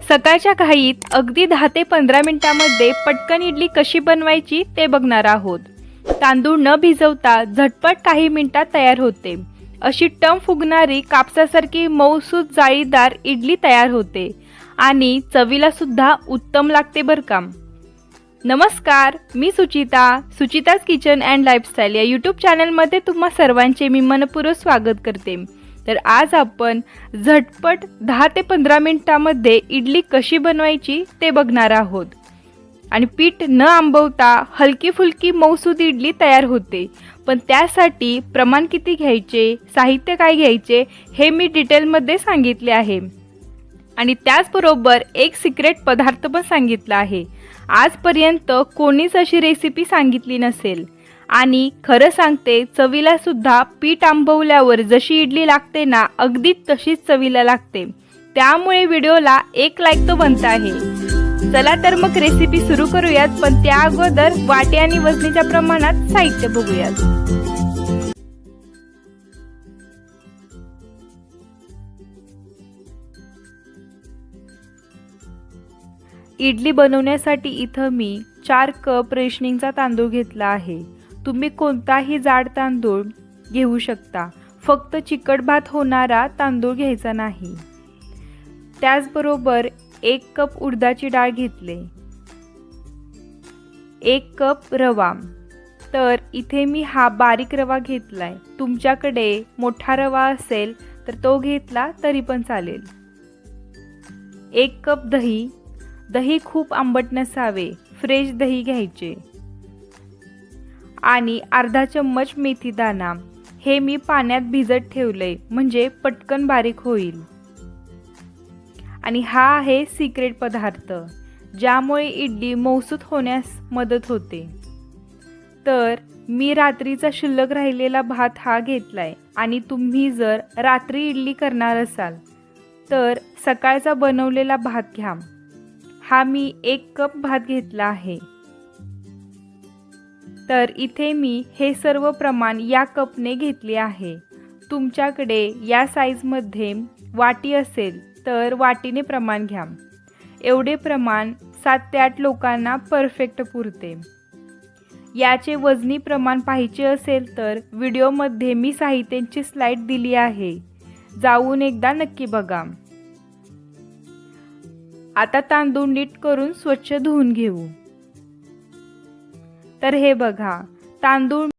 सकाळच्या घाईत अगदी 10 ते 15 मिनिटांमध्ये पटकन इडली कशी बनवायची ते बघणार आहोत। तांदूळ न भिजवता झटपट काही मिनिटात तयार होते। अशी टम फुगणारी कापसासारखी मऊसूत जाळीदार इडली तयार होते आणि चवीला सुद्धा उत्तम लागते बरं का। नमस्कार, मी सुचिताज किचन अँड लाईफस्टाईल या यूट्यूब चॅनलमध्ये तुम्हा सर्वांचे मी मनपूर्वक स्वागत करते। तर आज आपण झटपट 10 ते 15 मिनिटांमध्ये इडली कशी बनवायची ते बघणार आहोत आणि पीठ न आंबवता हलकी फुलकी मऊसूद इडली तयार होते। पण त्यासाठी प्रमाण किती घ्यायचे, साहित्य काय घ्यायचे हे मी डिटेलमध्ये सांगितले आहे आणि त्याचबरोबर एक सिक्रेट पदार्थ पण सांगितला आहे। आजपर्यंत कोणीच अशी रेसिपी सांगितली नसेल आणि खरं सांगते चवीला सुद्धा पीठ आंबवल्यावर जशी इडली लागते ना अगदी तशीच चवीला लागते। त्यामुळे व्हिडिओला एक लाईक तो बनता आहे। चला तर मग रेसिपी सुरू करूयात, पण त्या अगोदर वाटी आणि वजनीच्या प्रमाणात साहित्य बघूयात। इडली बनवण्यासाठी इथं मी 4 कप रेशनिंगचा तांदूळ घेतला आहे। तुम्ही कोणताही जाड तांदूळ घेऊ शकता, फक्त चिकट भात होणारा तांदूळ घ्यायचा नाही। त्याचबरोबर 1 कप उडदाची डाळ घेतले, 1 कप रवा। तर इथे मी हा बारीक रवा घेतलाय, तुमच्याकडे मोठा रवा असेल तर तो घेतला तरी पण चालेल। 1 कप दही, दही खूप आंबट नसावे, फ्रेश दही घ्यायचे आणि अर्धा चम्मच मेथी दाणा, हे मी पाण्यात भिजत ठेवले म्हणजे पटकन बारीक होईल। आणि हा आहे सिक्रेट पदार्थ ज्यामुळे इडली मऊसूत होण्यास मदत होते। तर मी रात्रीचा शिल्लक राहिलेला भात हा घेतलाय आणि तुम्ही जर रात्री इडली करणार असाल तर सकाळचा बनवलेला भात घ्या। हा मी 1 कप भात घेतला आहे। तर इथे मी हे सर्व प्रमाण या कपने घेतले आहे। तुमच्याकडे या साईजमध्ये वाटी असेल तर वाटीने प्रमाण घ्या। एवढे प्रमाण 7 ते 8 लोकांना परफेक्ट पुरते। याचे वजनी प्रमाण पाहिजे असेल तर व्हिडिओमध्ये मी साहित्याची स्लाइड दिली आहे, जाऊन एकदा नक्की बघा। आता तांदूळ नीट करून स्वच्छ धुवून घेऊ। तर हे बघा, तांदूळ